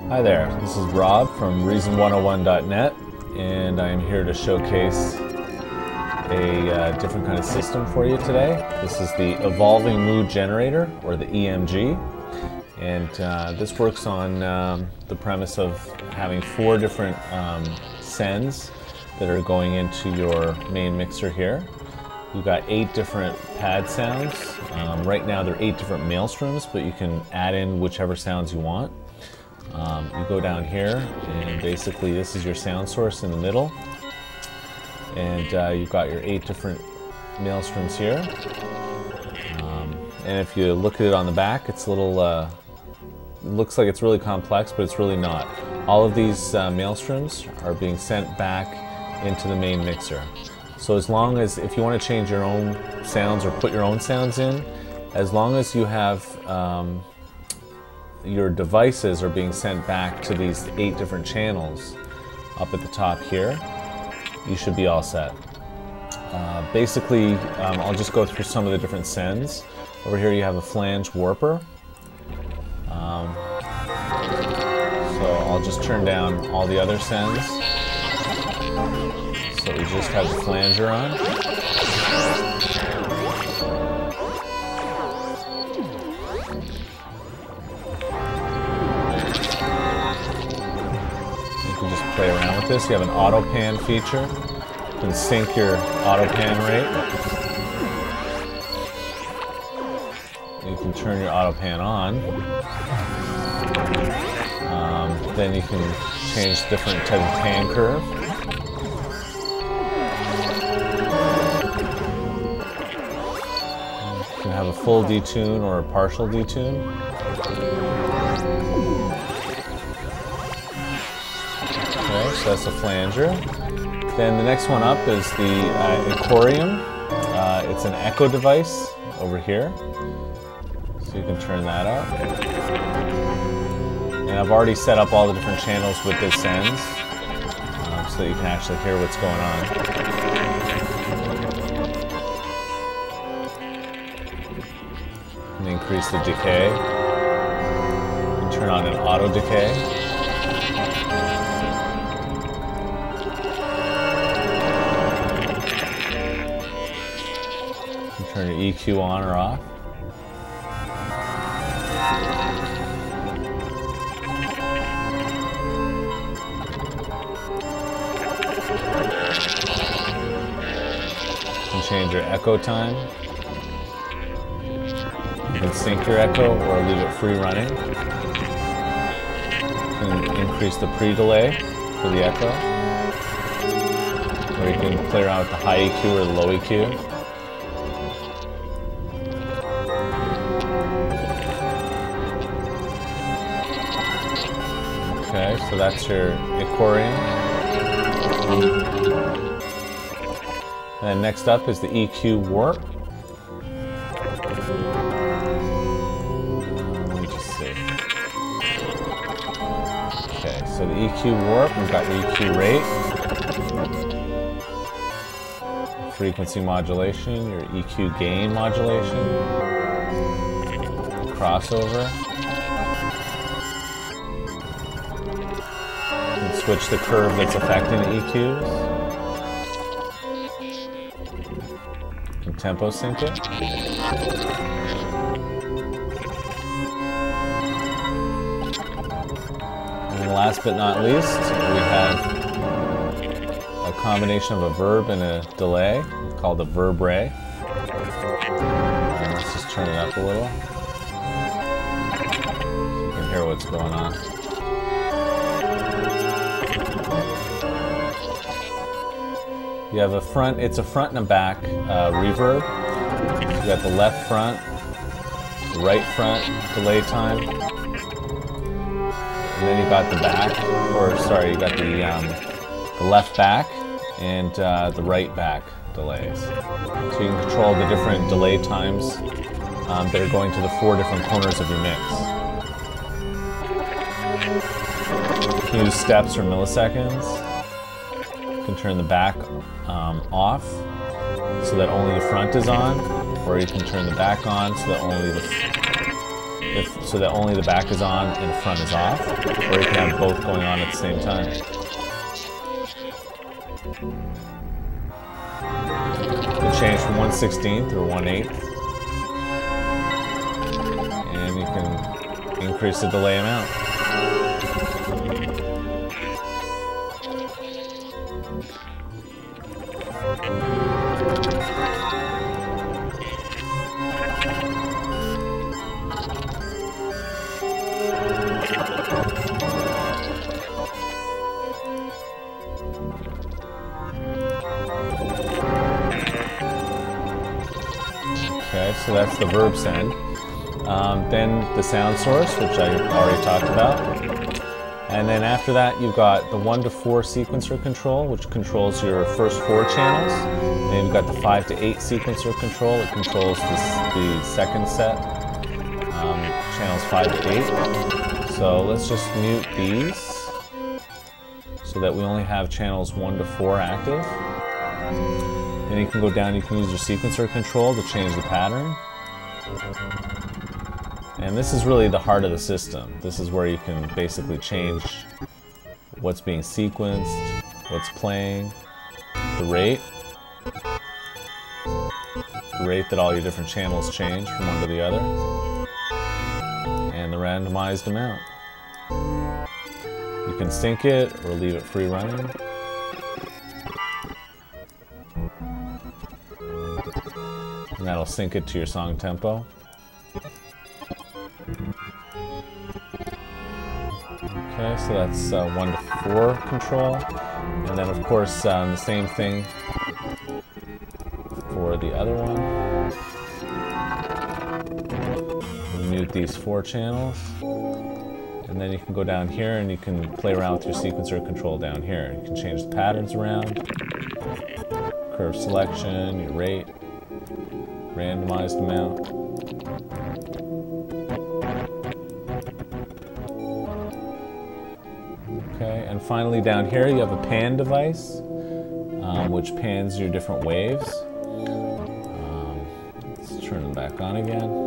Hi there, this is Rob from Reason101.net, and I am here to showcase a different kind of system for you today. This is the Evolving Mood Generator, or the EMG, and this works on the premise of having 4 different sends that are going into your main mixer here. We've got 8 different pad sounds. Right now there are 8 different maelstroms, but you can add in whichever sounds you want. You go down here, and basically this is your sound source in the middle, and you've got your 8 different maelstroms here. And if you look at it on the back, it's a little looks like it's really complex, but it's really not. All of these maelstroms are being sent back into the main mixer. So as long as, if you want to change your own sounds or put your own sounds in, as long as you have your devices are being sent back to these 8 different channels up at the top here, you should be all set. Basically, I'll just go through some of the different sends. Over here you have a flange warper. So I'll just turn down all the other sends. So we just have the flanger on. Play around with this. You have an auto pan feature. You can sync your auto pan rate. You can turn your auto pan on. Then you can change different type of pan curve. You can have a full detune or a partial detune. So that's a flanger. Then the next one up is the aquarium. It's an echo device over here. So you can turn that up. And I've already set up all the different channels with this sends, so that you can actually hear what's going on. And increase the decay. And turn on an auto decay. Turn your EQ on or off. You can change your echo time. You can sync your echo or leave it free running. You can increase the pre-delay for the echo. Or you can play around with the high EQ or the low EQ. Okay, so that's your aquarium. And then next up is the EQ warp. Let me just see. Okay, so the EQ warp, we've got your EQ rate, frequency modulation, your EQ gain modulation, crossover. Switch the curve that's affecting the EQs. And tempo sync it. And last but not least, we have a combination of a verb and a delay called the verb ray. And let's just turn it up a little so you can hear what's going on. You have a front, it's a front and a back reverb. You got the left front, the right front delay time, and then you got the back, or sorry, you got the left back and the right back delays. So you can control the different delay times that are going to the 4 different corners of your mix. You can use steps or milliseconds. You can turn the back off so that only the front is on, or you can turn the back on so that only so that only the back is on and the front is off, or you can have both going on at the same time. You can change from 1/16 or 1/8, and you can increase the delay amount. Okay, so that's the verb send. Then the sound source, which I already talked about. And then after that, you've got the 1 to 4 sequencer control, which controls your first 4 channels. And you've got the 5 to 8 sequencer control. It controls the second set, channels 5 to 8. So let's just mute these so that we only have channels 1 to 4 active. Then you can go down, you can use your sequencer control to change the pattern. And this is really the heart of the system. This is where you can basically change what's being sequenced, what's playing, the rate that all your different channels change from one to the other, and the randomized amount. You can sync it or leave it free running. And that'll sync it to your song tempo. Okay, so that's 1 to 4 control. And then of course the same thing for the other one. We'll mute these 4 channels. And then you can go down here and you can play around with your sequencer control down here. You can change the patterns around, curve selection, your rate, randomized amount. Okay, and finally down here you have a pan device, which pans your different waves. Let's turn them back on again.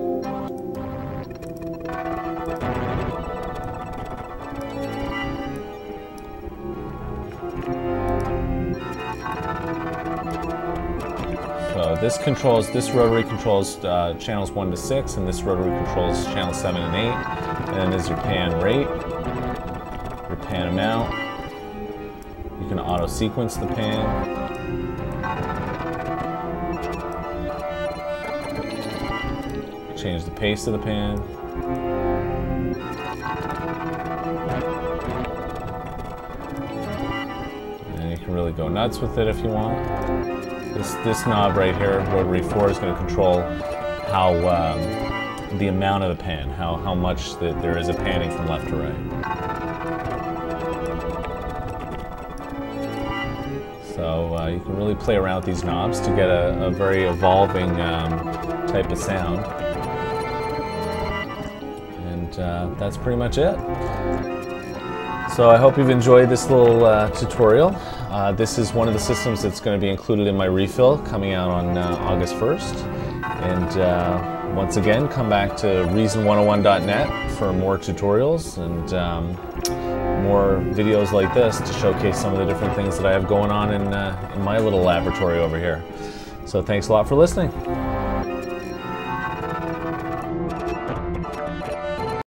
So this rotary controls channels 1 to 6, and this rotary controls channels 7 and 8. And then there's your pan rate, your pan amount. You can auto sequence the pan. Change the pace of the pan. And you can really go nuts with it if you want. This knob right here, rotary 4, is going to control how the amount of the pan, how much there is a panning from left to right. So you can really play around with these knobs to get a very evolving type of sound. And that's pretty much it. So I hope you've enjoyed this little tutorial. This is one of the systems that's going to be included in my refill coming out on August 1st. And once again, come back to Reason101.net for more tutorials and more videos like this to showcase some of the different things that I have going on in my little laboratory over here. So thanks a lot for listening.